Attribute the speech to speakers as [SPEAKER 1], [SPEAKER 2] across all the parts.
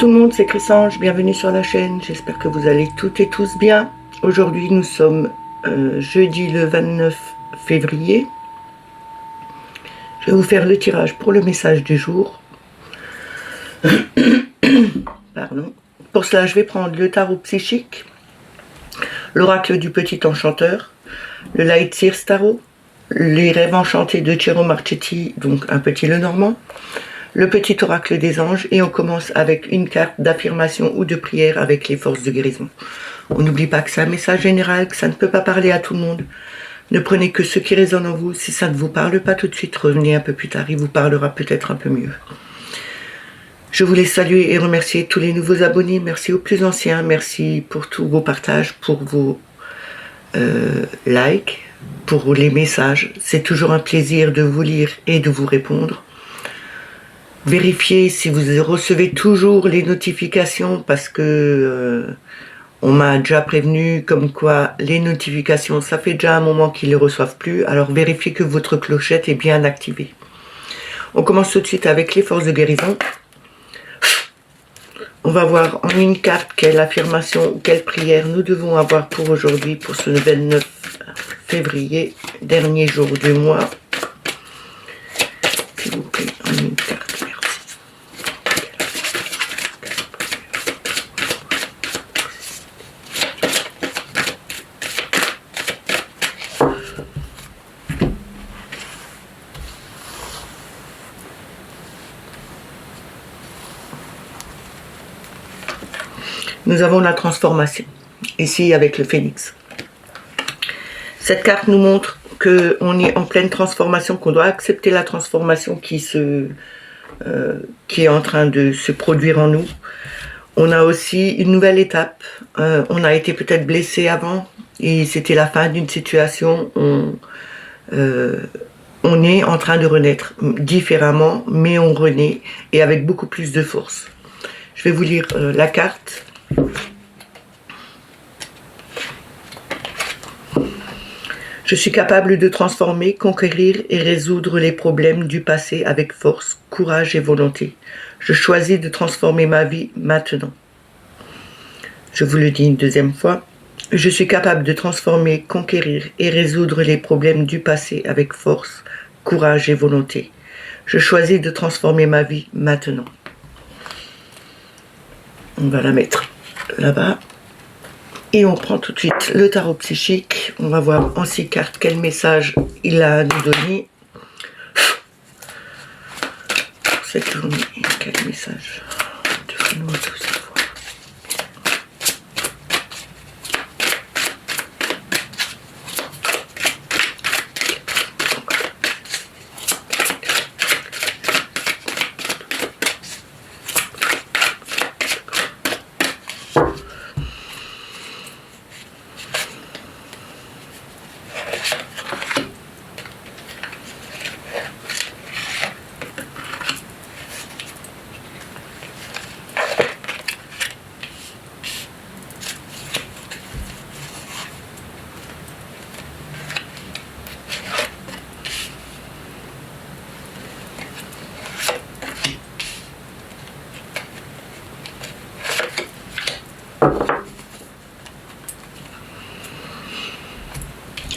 [SPEAKER 1] tout le monde, c'est Chrysange, bienvenue sur la chaîne, j'espère que vous allez toutes et tous bien. Aujourd'hui nous sommes jeudi le 29 février. Je vais vous faire le tirage pour le message du jour. Pardon. Pour cela je vais prendre le tarot psychique, l'oracle du petit enchanteur, le Light Seers Tarot, les rêves enchantés de Ciro Marchetti, donc un petit Lenormand, le petit oracle des anges, et on commence avec une carte d'affirmation ou de prière avec les forces de guérison. On n'oublie pas que c'est un message général, que ça ne peut pas parler à tout le monde. Ne prenez que ce qui résonne en vous. Si ça ne vous parle pas tout de suite, revenez un peu plus tard, il vous parlera peut-être un peu mieux. Je voulais saluer et remercier tous les nouveaux abonnés, merci aux plus anciens, merci pour tous vos partages, pour vos likes, pour les messages. C'est toujours un plaisir de vous lire et de vous répondre. Vérifiez si vous recevez toujours les notifications parce que on m'a déjà prévenu comme quoi les notifications, ça fait déjà un moment qu'ils ne les reçoivent plus. Alors vérifiez que votre clochette est bien activée. On commence tout de suite avec les forces de guérison. On va voir en une carte quelle affirmation ou quelle prière nous devons avoir pour aujourd'hui, pour ce 29 février, dernier jour du mois. S'il vous plaît, en une carte. Nous avons la transformation, ici avec le phénix. Cette carte nous montre qu'on est en pleine transformation, qu'on doit accepter la transformation qui est en train de se produire en nous. On a aussi une nouvelle étape. On a été peut-être blessé avant et c'était la fin d'une situation. On est en train de renaître différemment, mais on renaît et avec beaucoup plus de force. Je vais vous lire la carte. Je suis capable de transformer, conquérir et résoudre les problèmes du passé avec force, courage et volonté. Je choisis de transformer ma vie maintenant. Je vous le dis une deuxième fois. Je suis capable de transformer, conquérir et résoudre les problèmes du passé avec force, courage et volonté. Je choisis de transformer ma vie maintenant. On va la mettre là-bas. Et on prend tout de suite le tarot psychique. On va voir en 6 cartes quel message il a à nous donner. Pour cette journée, quel message devons-nous tous avoir?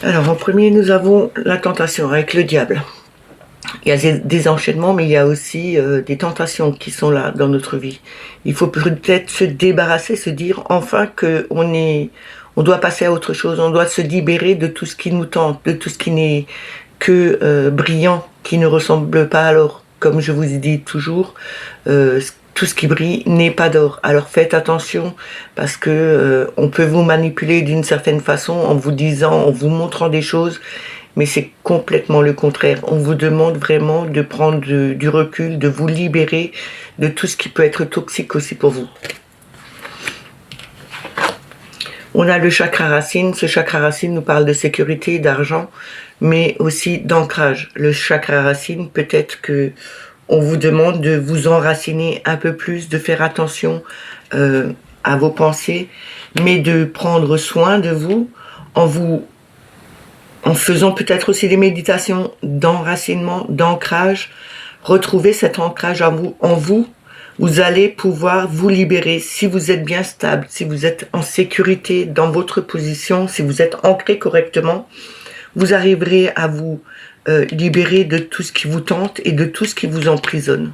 [SPEAKER 1] Alors en premier nous avons la tentation avec le diable. Il y a des enchaînements mais il y a aussi des tentations qui sont là dans notre vie. Il faut peut-être se débarrasser, se dire enfin on doit passer à autre chose, on doit se libérer de tout ce qui nous tente, de tout ce qui n'est que brillant, qui ne ressemble pas à l'or. Comme je vous dis toujours, tout ce qui brille n'est pas d'or. Alors faites attention parce que on peut vous manipuler d'une certaine façon en vous disant, en vous montrant des choses, mais c'est complètement le contraire. On vous demande vraiment de prendre du recul, de vous libérer de tout ce qui peut être toxique aussi pour vous. On a le chakra racine. Ce chakra racine nous parle de sécurité, d'argent, mais aussi d'ancrage. Le chakra racine, peut-être que on vous demande de vous enraciner un peu plus, de faire attention à vos pensées, mais de prendre soin de vous en faisant peut-être aussi des méditations d'enracinement, d'ancrage. Retrouvez cet ancrage en vous, Vous allez pouvoir vous libérer si vous êtes bien stable, si vous êtes en sécurité dans votre position, si vous êtes ancré correctement. Vous arriverez à vous libérer de tout ce qui vous tente et de tout ce qui vous emprisonne.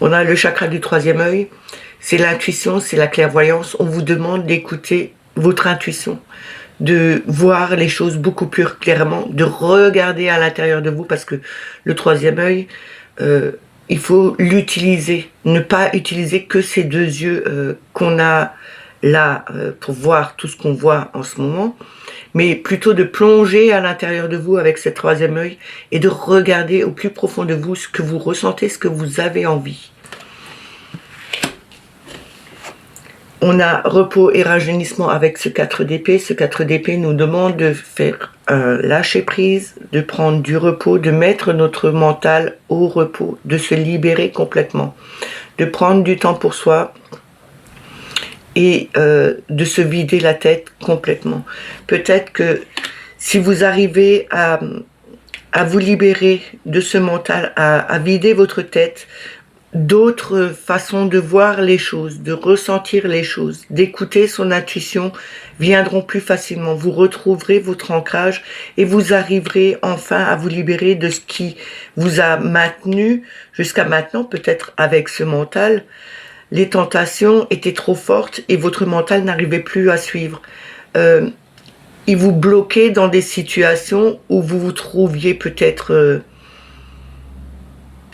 [SPEAKER 1] On a le chakra du troisième œil, c'est l'intuition, c'est la clairvoyance. On vous demande d'écouter votre intuition, de voir les choses beaucoup plus clairement, de regarder à l'intérieur de vous, parce que le troisième œil, il faut l'utiliser, ne pas utiliser que ces deux yeux qu'on a là pour voir tout ce qu'on voit en ce moment, mais plutôt de plonger à l'intérieur de vous avec ce troisième œil et de regarder au plus profond de vous ce que vous ressentez, ce que vous avez envie. On a repos et rajeunissement avec ce 4 d'épée. Ce 4 d'épée nous demande de faire lâcher prise, de prendre du repos, de mettre notre mental au repos, de se libérer complètement, de prendre du temps pour soi et de se vider la tête complètement. Peut-être que si vous arrivez à vous libérer de ce mental, à vider votre tête, d'autres façons de voir les choses, de ressentir les choses, d'écouter son intuition viendront plus facilement. Vous retrouverez votre ancrage et vous arriverez enfin à vous libérer de ce qui vous a maintenu jusqu'à maintenant, peut-être avec ce mental. Les tentations étaient trop fortes et votre mental n'arrivait plus à suivre. Il vous bloquait dans des situations où vous vous trouviez peut-être...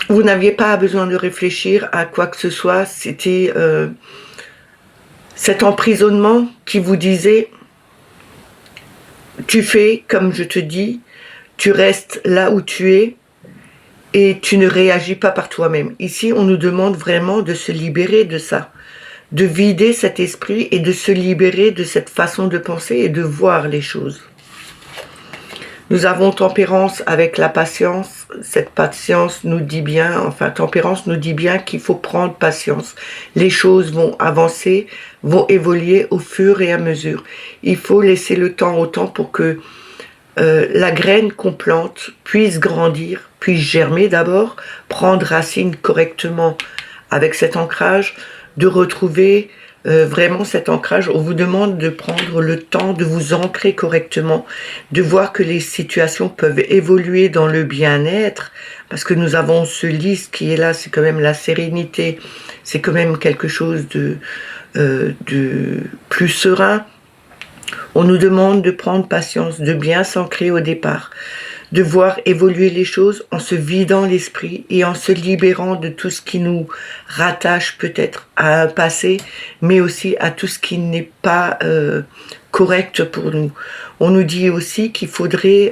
[SPEAKER 1] vous n'aviez pas besoin de réfléchir à quoi que ce soit. C'était cet emprisonnement qui vous disait « tu fais comme je te dis, tu restes là où tu es et tu ne réagis pas par toi-même ». Ici, on nous demande vraiment de se libérer de ça, de vider cet esprit et de se libérer de cette façon de penser et de voir les choses. Nous avons tempérance avec la patience. Cette patience nous dit bien, enfin tempérance nous dit bien qu'il faut prendre patience. Les choses vont avancer, vont évoluer au fur et à mesure. Il faut laisser le temps au temps pour que la graine qu'on plante puisse grandir, puisse germer d'abord, prendre racine correctement avec cet ancrage, de retrouver vraiment cet ancrage. On vous demande de prendre le temps de vous ancrer correctement, de voir que les situations peuvent évoluer dans le bien-être, parce que nous avons ce lys qui est là, c'est quand même la sérénité, c'est quand même quelque chose de plus serein. On nous demande de prendre patience, de bien s'ancrer au départ, de voir évoluer les choses en se vidant l'esprit et en se libérant de tout ce qui nous rattache peut-être à un passé, mais aussi à tout ce qui n'est pas correct pour nous. On nous dit aussi qu'il faudrait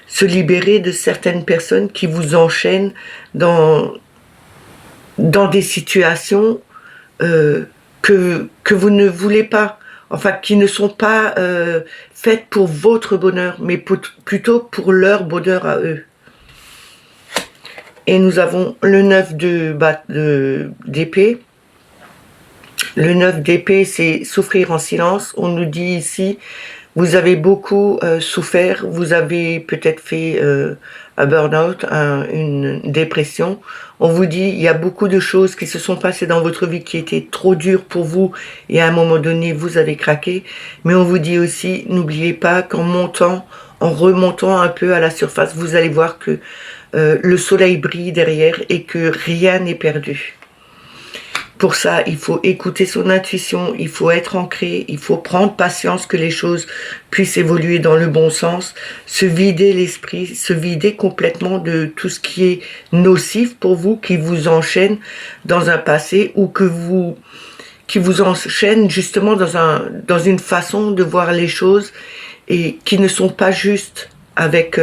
[SPEAKER 1] se libérer de certaines personnes qui vous enchaînent dans des situations que vous ne voulez pas. Enfin, qui ne sont pas faites pour votre bonheur, mais plutôt pour leur bonheur à eux. Et nous avons le 9 d'épée. Le 9 d'épée, c'est souffrir en silence. On nous dit ici, vous avez beaucoup souffert, vous avez peut-être fait un burn-out, une dépression. On vous dit, il y a beaucoup de choses qui se sont passées dans votre vie qui étaient trop dures pour vous et à un moment donné, vous avez craqué. Mais on vous dit aussi, n'oubliez pas qu'en remontant un peu à la surface, vous allez voir que le soleil brille derrière et que rien n'est perdu. Pour ça, il faut écouter son intuition, il faut être ancré, il faut prendre patience que les choses puissent évoluer dans le bon sens, se vider l'esprit, se vider complètement de tout ce qui est nocif pour vous, qui vous enchaîne dans un passé ou qui vous enchaîne justement dans une façon de voir les choses et qui ne sont pas justes avec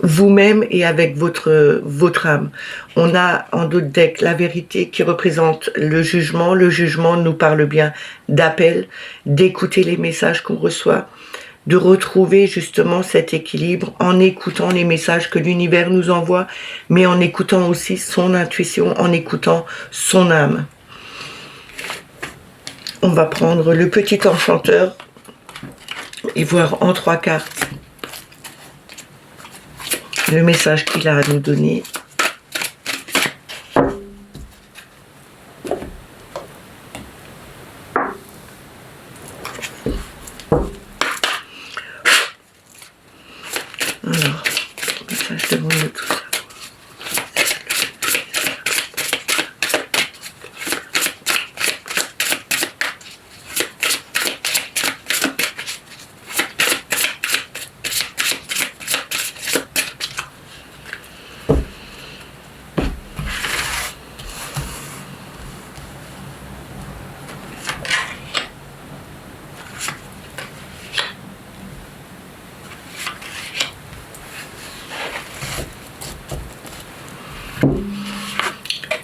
[SPEAKER 1] vous-même et avec votre âme. On a en d'autres decks la vérité qui représente le jugement. Le jugement nous parle bien d'appel, d'écouter les messages qu'on reçoit, de retrouver justement cet équilibre en écoutant les messages que l'univers nous envoie, mais en écoutant aussi son intuition, en écoutant son âme. On va prendre le petit enchanteur et voir en 3 cartes le message qu'il a à nous donner. monde de tout ça.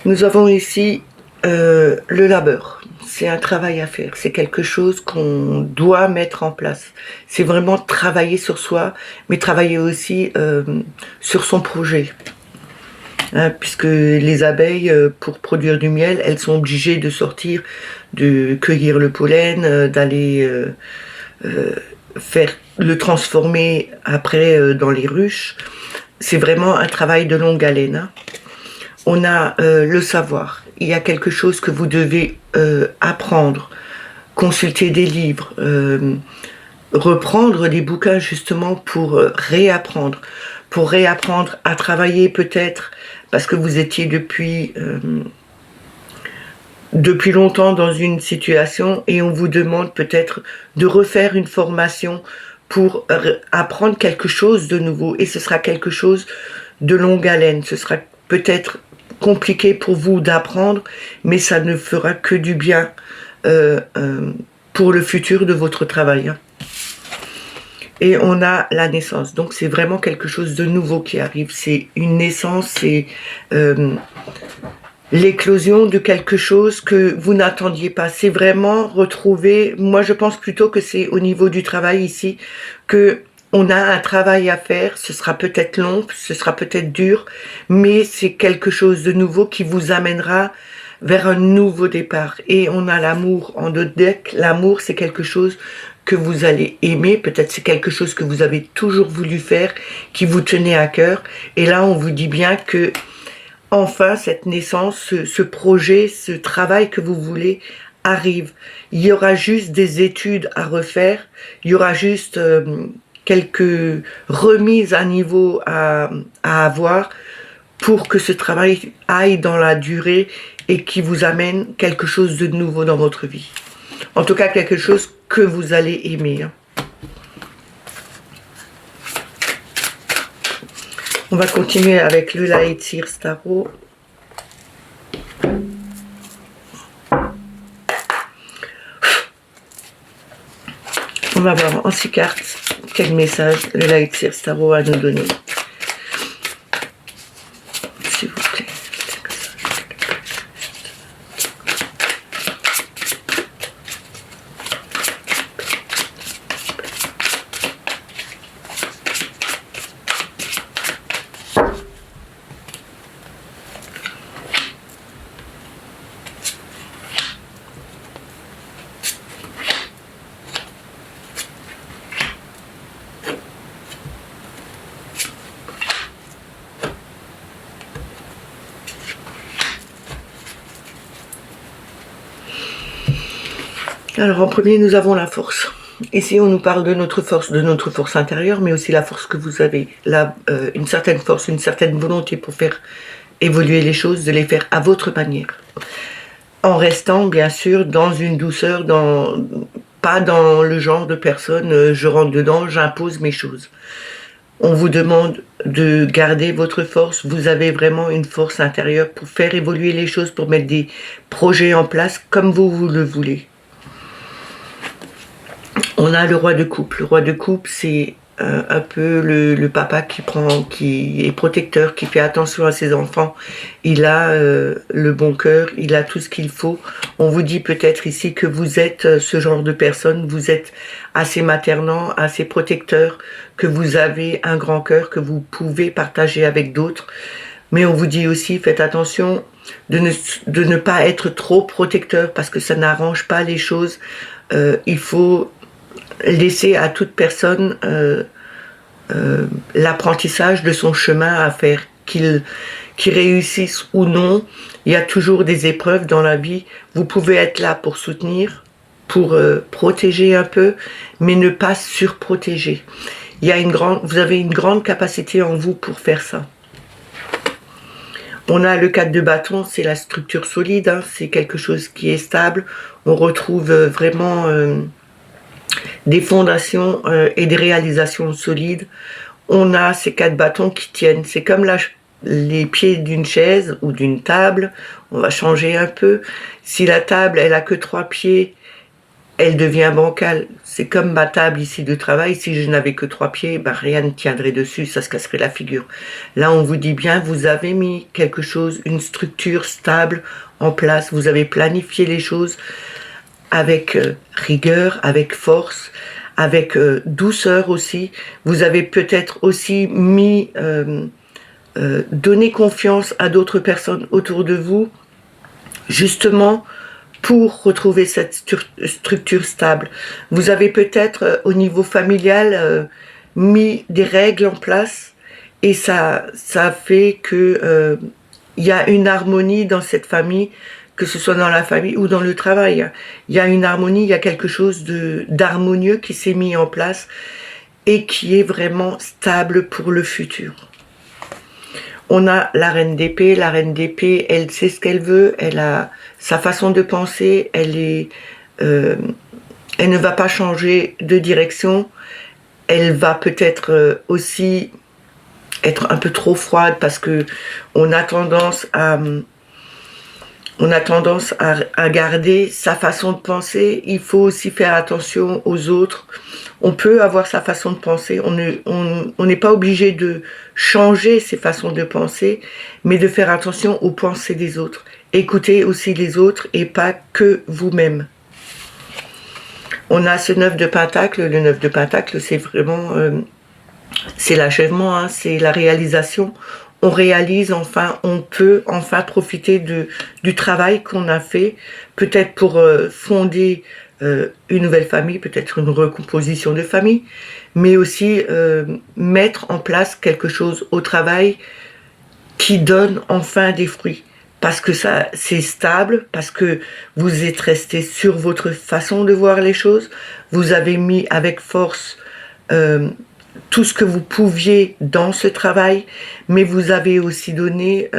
[SPEAKER 1] Nous avons ici le labeur. C'est un travail à faire. C'est quelque chose qu'on doit mettre en place. C'est vraiment travailler sur soi, mais travailler aussi sur son projet. Hein, puisque les abeilles, pour produire du miel, elles sont obligées de sortir, de cueillir le pollen, d'aller faire le transformer après dans les ruches. C'est vraiment un travail de longue haleine. Hein. On a le savoir. Il y a quelque chose que vous devez apprendre, consulter des livres, reprendre des bouquins justement pour réapprendre à travailler peut-être parce que vous étiez depuis longtemps dans une situation et on vous demande peut-être de refaire une formation pour apprendre quelque chose de nouveau et ce sera quelque chose de longue haleine. Ce sera peut-être compliqué pour vous d'apprendre, mais ça ne fera que du bien pour le futur de votre travail. Hein. Et on a la naissance, donc c'est vraiment quelque chose de nouveau qui arrive. C'est une naissance, c'est l'éclosion de quelque chose que vous n'attendiez pas. C'est vraiment retrouver, moi je pense plutôt que c'est au niveau du travail ici, que on a un travail à faire, ce sera peut-être long, ce sera peut-être dur, mais c'est quelque chose de nouveau qui vous amènera vers un nouveau départ. Et on a l'amour en notre deck. L'amour, c'est quelque chose que vous allez aimer, peut-être c'est quelque chose que vous avez toujours voulu faire, qui vous tenait à cœur. Et là, on vous dit bien que, enfin, cette naissance, ce projet, ce travail que vous voulez arrive. Il y aura juste des études à refaire, il y aura juste quelques remises à niveau à avoir pour que ce travail aille dans la durée et qui vous amène quelque chose de nouveau dans votre vie. En tout cas, quelque chose que vous allez aimer. Hein. On va continuer avec le Lightseer Tarot. On va voir en 6 cartes quel message le Lightseer Tarot a nous donné. S'il vous plaît. Alors en premier, nous avons la force. Ici, on nous parle de notre force intérieure, mais aussi la force que vous avez. Là, une certaine force, une certaine volonté pour faire évoluer les choses, de les faire à votre manière. En restant, bien sûr, dans une douceur, pas dans le genre de personne, je rentre dedans, j'impose mes choses. On vous demande de garder votre force. Vous avez vraiment une force intérieure pour faire évoluer les choses, pour mettre des projets en place comme vous le voulez. On a le roi de coupe. Le roi de coupe, c'est un peu le papa qui est protecteur, qui fait attention à ses enfants. Il a le bon cœur, il a tout ce qu'il faut. On vous dit peut-être ici que vous êtes ce genre de personne, vous êtes assez maternant, assez protecteur, que vous avez un grand cœur, que vous pouvez partager avec d'autres. Mais on vous dit aussi, faites attention de ne pas être trop protecteur parce que ça n'arrange pas les choses. Il faut laisser à toute personne l'apprentissage de son chemin à faire, qu'il réussisse ou non. Il y a toujours des épreuves dans la vie. Vous pouvez être là pour soutenir, pour protéger un peu, mais ne pas surprotéger. Vous avez une grande capacité en vous pour faire ça. On a le 4 de bâton, c'est la structure solide, hein, c'est quelque chose qui est stable. On retrouve vraiment des fondations et des réalisations solides. On a ces 4 bâtons qui tiennent. C'est comme les pieds d'une chaise ou d'une table. On va changer un peu. Si la table, elle a que 3 pieds, elle devient bancale. C'est comme ma table ici de travail. Si je n'avais que 3 pieds, ben rien ne tiendrait dessus, ça se casserait la figure. Là, on vous dit bien, vous avez mis quelque chose, une structure stable en place. Vous avez planifié les choses avec rigueur, avec force, avec douceur aussi. Vous avez peut-être aussi donné confiance à d'autres personnes autour de vous, justement pour retrouver cette structure stable. Vous avez peut-être au niveau familial mis des règles en place et ça fait que il y a une harmonie dans cette famille, que ce soit dans la famille ou dans le travail. Il y a une harmonie, il y a quelque chose d'harmonieux qui s'est mis en place et qui est vraiment stable pour le futur. On a la reine d'épée. La reine d'épée, elle sait ce qu'elle veut, elle a sa façon de penser, elle ne va pas changer de direction. Elle va peut-être aussi être un peu trop froide parce que on a tendance à garder sa façon de penser. Il faut aussi faire attention aux autres. On peut avoir sa façon de penser. On n'est pas obligé de changer ses façons de penser, mais de faire attention aux pensées des autres. Écoutez aussi les autres et pas que vous-même. On a ce 9 de Pentacle. Le 9 de Pentacle, c'est vraiment... c'est l'achèvement, hein, c'est la réalisation. On réalise enfin, on peut enfin profiter du travail qu'on a fait, peut-être pour fonder une nouvelle famille, peut-être une recomposition de famille, mais aussi mettre en place quelque chose au travail qui donne enfin des fruits. Parce que ça, c'est stable, parce que vous êtes resté sur votre façon de voir les choses, vous avez mis avec force tout ce que vous pouviez dans ce travail, mais vous avez aussi donné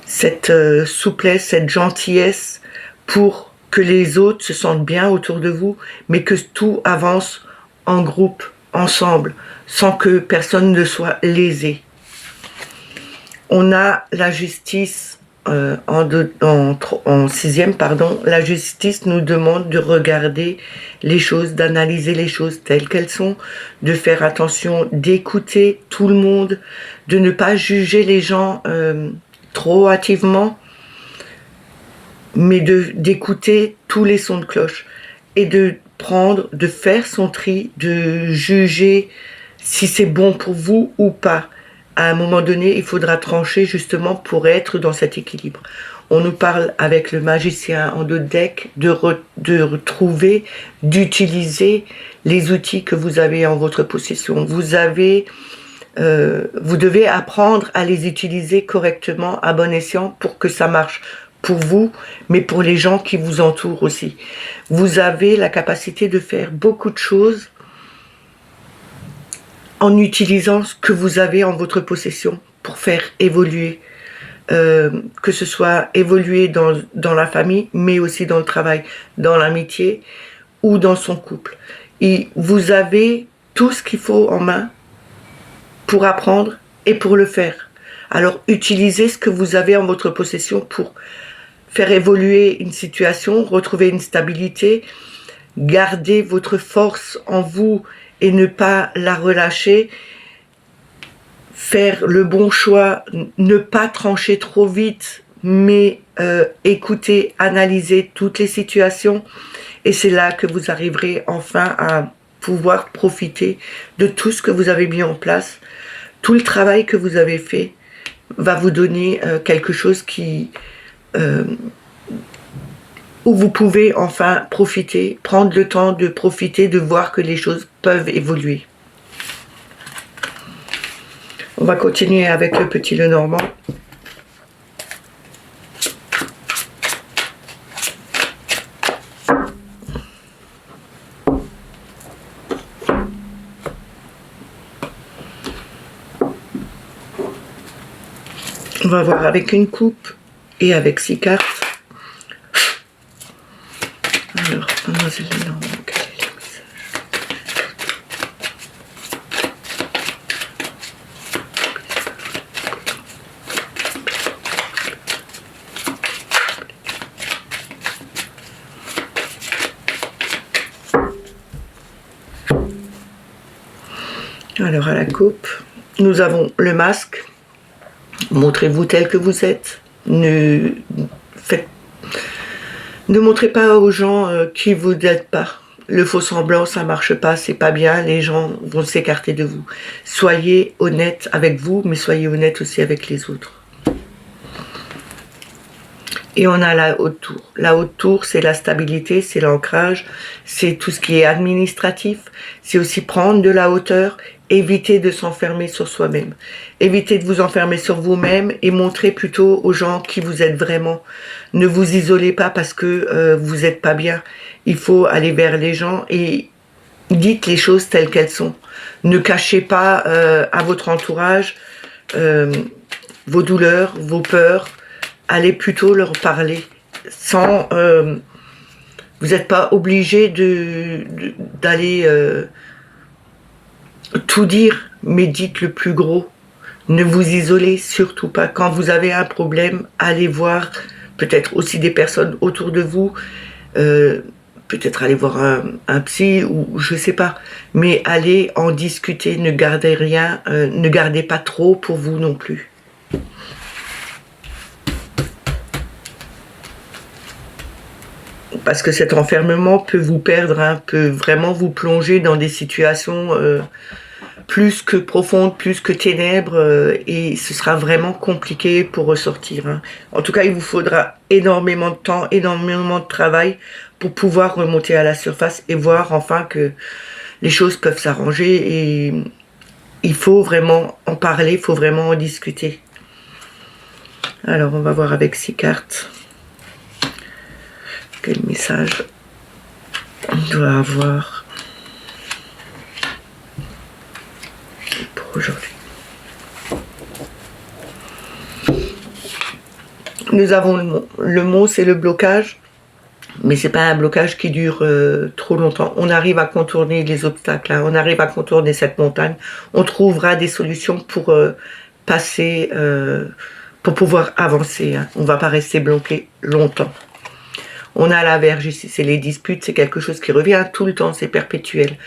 [SPEAKER 1] cette souplesse, cette gentillesse pour que les autres se sentent bien autour de vous, mais que tout avance en groupe, ensemble, sans que personne ne soit lésé. On a la justice en sixième, pardon. La justice nous demande de regarder les choses, d'analyser les choses telles qu'elles sont, de faire attention, d'écouter tout le monde, de ne pas juger les gens trop hâtivement, mais d'écouter tous les sons de cloche et de faire son tri, de juger si c'est bon pour vous ou pas. À un moment donné, il faudra trancher justement pour être dans cet équilibre. On nous parle avec le magicien en 2 decks de retrouver, d'utiliser les outils que vous avez en votre possession. Vous devez apprendre à les utiliser correctement, à bon escient, pour que ça marche pour vous, mais pour les gens qui vous entourent aussi. Vous avez la capacité de faire beaucoup de choses en utilisant ce que vous avez en votre possession pour faire évoluer, que ce soit évoluer dans la famille, mais aussi dans le travail, dans l'amitié ou dans son couple. Et vous avez tout ce qu'il faut en main pour apprendre et pour le faire. Alors utilisez ce que vous avez en votre possession pour faire évoluer une situation, retrouver une stabilité, garder votre force en vous et ne pas la relâcher, faire le bon choix, ne pas trancher trop vite, mais écouter, analyser toutes les situations, et c'est là que vous arriverez enfin à pouvoir profiter de tout ce que vous avez mis en place. Tout le travail que vous avez fait va vous donner quelque chose où vous pouvez enfin profiter, prendre le temps de profiter, de voir que les choses peuvent évoluer. On va continuer avec le petit Lenormand. On va voir avec une coupe et avec 6 cartes. Alors, mademoiselle Lenormand, quel est le message? Alors, à la coupe, nous avons le masque. Montrez-vous tel que vous êtes. Ne montrez pas aux gens qui vous n'êtes pas. Le faux semblant, ça marche pas, c'est pas bien. Les gens vont s'écarter de vous. Soyez honnête avec vous, mais soyez honnête aussi avec les autres. Et on a la haute tour. La haute tour, c'est la stabilité, c'est l'ancrage, c'est tout ce qui est administratif. C'est aussi prendre de la hauteur, éviter de s'enfermer sur soi-même. Évitez de vous enfermer sur vous-même et montrez plutôt aux gens qui vous êtes vraiment. Ne vous isolez pas parce que vous n'êtes pas bien. Il faut aller vers les gens et dites les choses telles qu'elles sont. Ne cachez pas à votre entourage vos douleurs, vos peurs. Allez plutôt leur parler sans... vous n'êtes pas obligé d'aller tout dire, mais dites le plus gros. Ne vous isolez surtout pas. Quand vous avez un problème, allez voir peut-être aussi des personnes autour de vous, peut-être aller voir un psy ou je sais pas. Mais allez en discuter, ne gardez rien, ne gardez pas trop pour vous non plus. Parce que cet enfermement peut vous perdre, peut vraiment vous plonger dans des situations plus que profondes, plus que ténèbres, et ce sera vraiment compliqué pour ressortir. En tout cas, il vous faudra énormément de temps, énormément de travail pour pouvoir remonter à la surface et voir enfin que les choses peuvent s'arranger et il faut vraiment en parler, il faut vraiment en discuter. Alors, on va voir avec 6 cartes. Quel message on doit avoir pour aujourd'hui. Nous avons le mot, c'est le blocage, mais c'est pas un blocage qui dure trop longtemps. On arrive à contourner les obstacles, on arrive à contourner cette montagne. On trouvera des solutions pour passer, pour pouvoir avancer. On ne va pas rester bloqué longtemps. On a la Vierge ici, c'est les disputes, c'est quelque chose qui revient tout le temps, c'est perpétuel.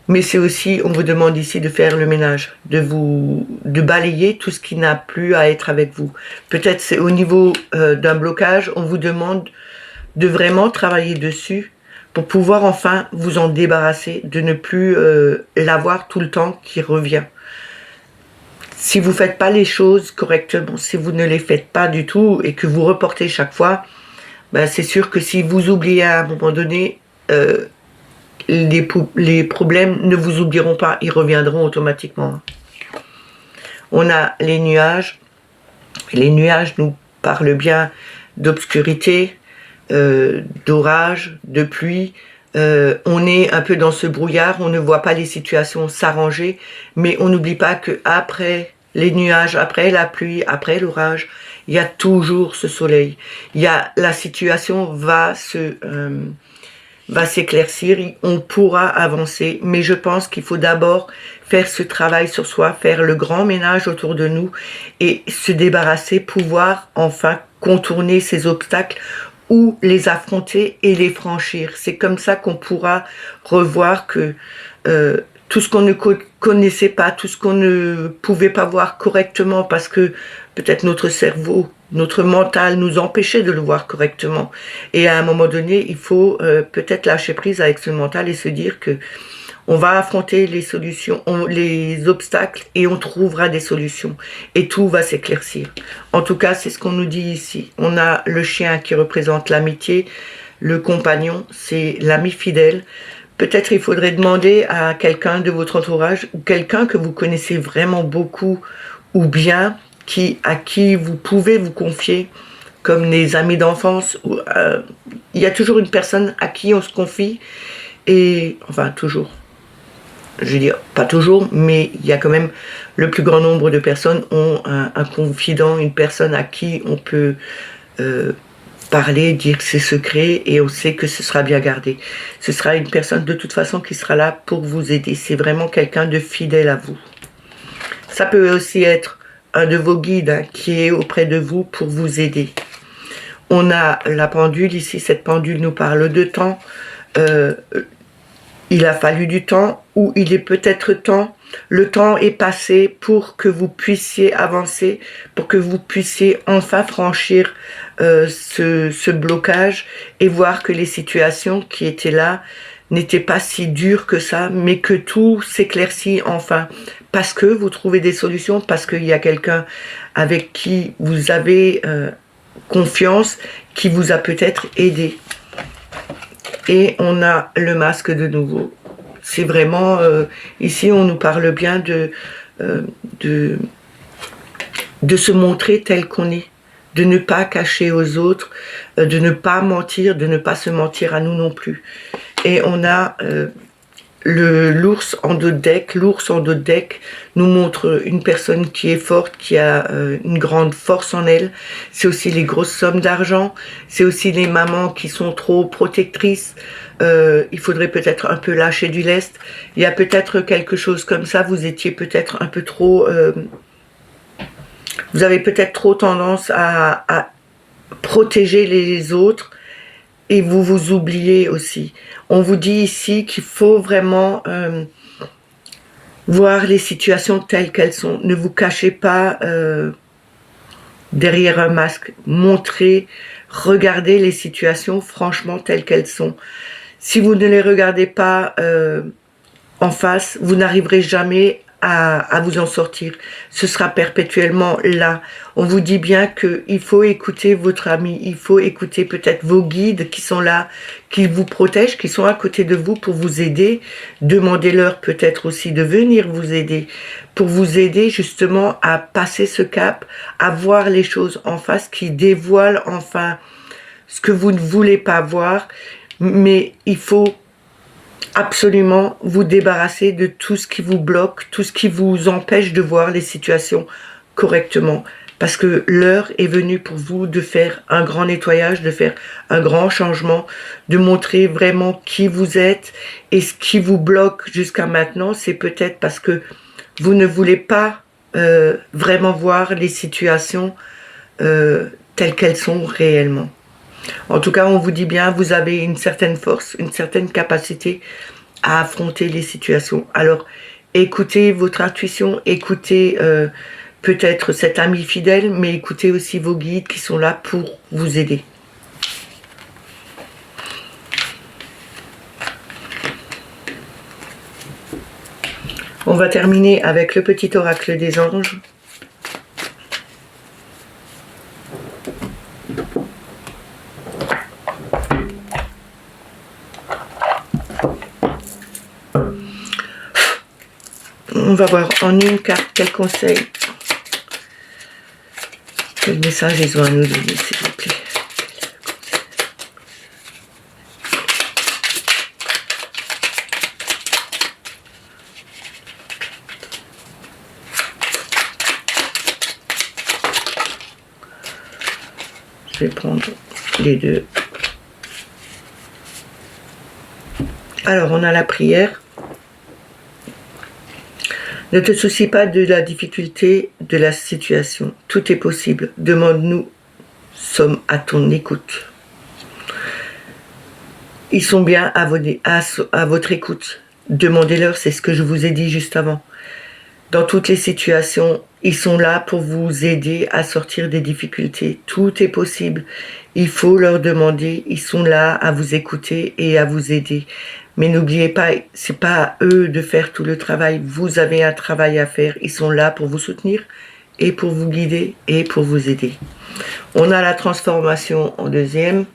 [SPEAKER 1] Mais c'est aussi, on vous demande ici de faire le ménage, de balayer tout ce qui n'a plus à être avec vous. Peut-être c'est au niveau d'un blocage, on vous demande de vraiment travailler dessus pour pouvoir enfin vous en débarrasser, de ne plus l'avoir tout le temps qui revient. Si vous ne faites pas les choses correctement, si vous ne les faites pas du tout et que vous reportez chaque fois, ben c'est sûr que si vous oubliez à un moment donné, les problèmes ne vous oublieront pas, ils reviendront automatiquement. On a les nuages nous parlent bien d'obscurité, d'orage, de pluie. On est un peu dans ce brouillard, on ne voit pas les situations s'arranger, mais on n'oublie pas qu'après les nuages, après la pluie, après l'orage, il y a toujours ce soleil. La situation va s'éclaircir, on pourra avancer, mais je pense qu'il faut d'abord faire ce travail sur soi, faire le grand ménage autour de nous et se débarrasser, pouvoir enfin contourner ces obstacles ou les affronter et les franchir. C'est comme ça qu'on pourra revoir que tout ce qu'on ne connaissait pas, tout ce qu'on ne pouvait pas voir correctement parce que peut-être notre cerveau, notre mental nous empêchait de le voir correctement. Et à un moment donné, il faut peut-être lâcher prise avec ce mental et se dire que on va affronter les solutions, les obstacles et on trouvera des solutions. Et tout va s'éclaircir. En tout cas, c'est ce qu'on nous dit ici. On a le chien qui représente l'amitié, le compagnon, c'est l'ami fidèle. Peut-être il faudrait demander à quelqu'un de votre entourage ou quelqu'un que vous connaissez vraiment beaucoup ou bien à qui vous pouvez vous confier comme des amis d'enfance. Il y a toujours une personne à qui on se confie et enfin toujours. je veux dire, pas toujours, mais il y a quand même le plus grand nombre de personnes ont un confident, une personne à qui on peut parler, dire ses secrets et on sait que ce sera bien gardé. Ce sera une personne de toute façon qui sera là pour vous aider. C'est vraiment quelqu'un de fidèle à vous. Ça peut aussi être un de vos guides hein, qui est auprès de vous pour vous aider. On a la pendule ici, cette pendule nous parle de temps. Il a fallu du temps ou il est peut-être temps. Le temps est passé pour que vous puissiez avancer, pour que vous puissiez enfin franchir ce blocage et voir que les situations qui étaient là n'étaient pas si dures que ça, mais que tout s'éclaircit enfin. Parce que vous trouvez des solutions, parce qu'il y a quelqu'un avec qui vous avez confiance, qui vous a peut-être aidé. Et on a le masque de nouveau. C'est vraiment, ici on nous parle bien de se montrer tel qu'on est, de ne pas cacher aux autres, de ne pas mentir, de ne pas se mentir à nous non plus. Et on a l'ours en dos de deck. L'ours en dos de deck nous montre une personne qui est forte, qui a une grande force en elle. C'est aussi les grosses sommes d'argent. C'est aussi les mamans qui sont trop protectrices. Il faudrait peut-être un peu lâcher du lest. Il y a peut-être quelque chose comme ça. Vous étiez peut-être un peu trop... vous avez peut-être trop tendance à protéger les autres. Et vous vous oubliez aussi. On vous dit ici qu'il faut vraiment voir les situations telles qu'elles sont. Ne vous cachez pas derrière un masque. Montrez, regardez les situations franchement telles qu'elles sont. Si vous ne les regardez pas en face, vous n'arriverez jamais à vous en sortir. Ce sera perpétuellement là. On vous dit bien qu'il faut écouter votre ami, il faut écouter peut-être vos guides qui sont là, qui vous protègent, qui sont à côté de vous pour vous aider. Demandez-leur peut-être aussi de venir vous aider, pour vous aider justement à passer ce cap, à voir les choses en face, qui dévoilent enfin ce que vous ne voulez pas voir, mais il faut absolument vous débarrasser de tout ce qui vous bloque, tout ce qui vous empêche de voir les situations correctement. Parce que l'heure est venue pour vous de faire un grand nettoyage, de faire un grand changement, de montrer vraiment qui vous êtes. Et ce qui vous bloque jusqu'à maintenant, c'est peut-être parce que vous ne voulez pas vraiment voir les situations telles qu'elles sont réellement. En tout cas, on vous dit bien, vous avez une certaine force, une certaine capacité à affronter les situations. Alors, écoutez votre intuition, écoutez peut-être cet ami fidèle, mais écoutez aussi vos guides qui sont là pour vous aider. On va terminer avec le petit oracle des anges. On va voir en une carte quel conseil, quel message ils ont à nous donner, s'il vous plaît. Je vais prendre les deux. Alors, on a la prière. Ne te soucie pas de la difficulté de la situation. Tout est possible. Demande-nous. Sommes à ton écoute. Ils sont bien à votre écoute. Demandez-leur, c'est ce que je vous ai dit juste avant. Dans toutes les situations, ils sont là pour vous aider à sortir des difficultés. Tout est possible. Il faut leur demander. Ils sont là à vous écouter et à vous aider. Mais n'oubliez pas, c'est pas à eux de faire tout le travail. Vous avez un travail à faire. Ils sont là pour vous soutenir et pour vous guider et pour vous aider. On a la transformation en deuxième.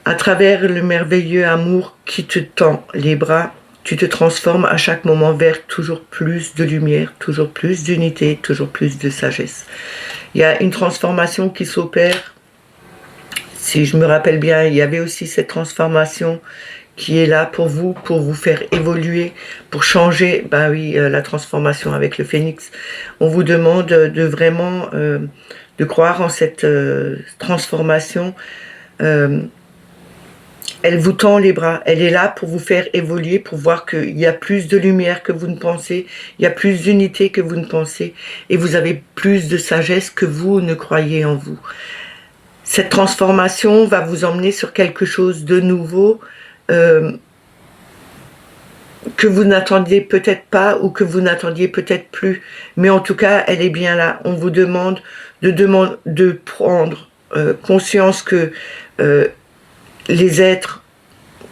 [SPEAKER 1] À travers le merveilleux amour qui te tend les bras, tu te transformes à chaque moment vers toujours plus de lumière, toujours plus d'unité, toujours plus de sagesse. Il y a une transformation qui s'opère. Si je me rappelle bien, il y avait aussi cette transformation qui est là pour vous faire évoluer, pour changer, bah oui, la transformation avec le phénix. On vous demande de vraiment de croire en cette transformation. Elle vous tend les bras, elle est là pour vous faire évoluer, pour voir qu'il y a plus de lumière que vous ne pensez, il y a plus d'unité que vous ne pensez, et vous avez plus de sagesse que vous ne croyez en vous. Cette transformation va vous emmener sur quelque chose de nouveau, que vous n'attendiez peut-être pas ou que vous n'attendiez peut-être plus, mais en tout cas, elle est bien là. On vous demande de prendre conscience que les êtres,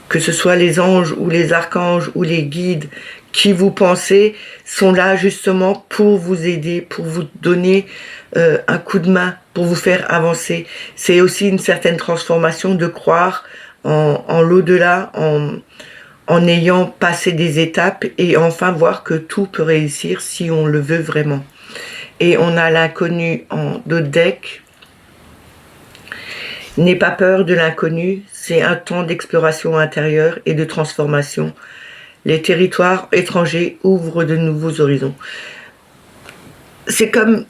[SPEAKER 1] que ce soit les anges ou les archanges ou les guides qui vous pensez, sont là justement pour vous aider, pour vous donner un coup de main, pour vous faire avancer. C'est aussi une certaine transformation de croire en l'au-delà, en ayant passé des étapes et enfin voir que tout peut réussir si on le veut vraiment. Et on a l'inconnu en d'autres decks. N'aie pas peur de l'inconnu, c'est un temps d'exploration intérieure et de transformation. Les territoires étrangers ouvrent de nouveaux horizons. C'est comme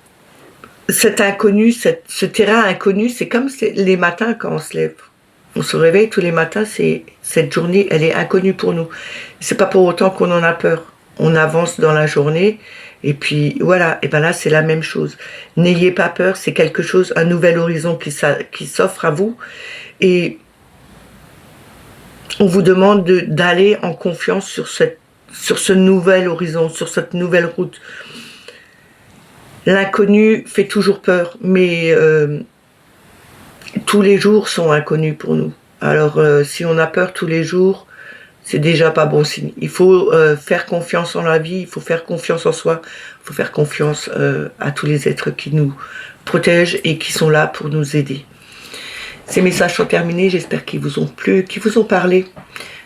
[SPEAKER 1] cet inconnu, ce terrain inconnu, c'est comme les matins quand on se lève. On se réveille tous les matins, cette journée, elle est inconnue pour nous. C'est pas pour autant qu'on en a peur. On avance dans la journée, et puis voilà, et ben là c'est la même chose. N'ayez pas peur, c'est quelque chose, un nouvel horizon qui s'offre à vous, et on vous demande d'aller en confiance sur ce nouvel horizon, sur cette nouvelle route. L'inconnu fait toujours peur, mais tous les jours sont inconnus pour nous. Alors si on a peur tous les jours, c'est déjà pas bon signe. Il faut faire confiance en la vie, il faut faire confiance en soi, il faut faire confiance à tous les êtres qui nous protègent et qui sont là pour nous aider. Ces messages sont terminés, j'espère qu'ils vous ont plu, qu'ils vous ont parlé.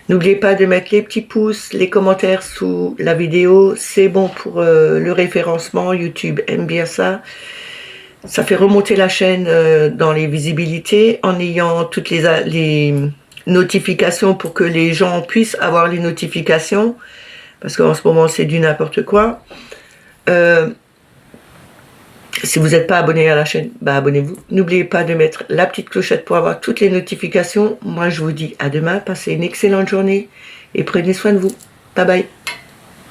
[SPEAKER 1] N'oubliez pas de mettre les petits pouces, les commentaires sous la vidéo, c'est bon pour le référencement, YouTube aime bien ça. Ça fait remonter la chaîne dans les visibilités en ayant toutes les notifications pour que les gens puissent avoir les notifications, parce qu'en ce moment c'est du n'importe quoi. Si vous n'êtes pas abonné à la chaîne, bah abonnez-vous. N'oubliez pas de mettre la petite clochette pour avoir toutes les notifications. Moi je vous dis à demain, passez une excellente journée et prenez soin de vous. Bye bye.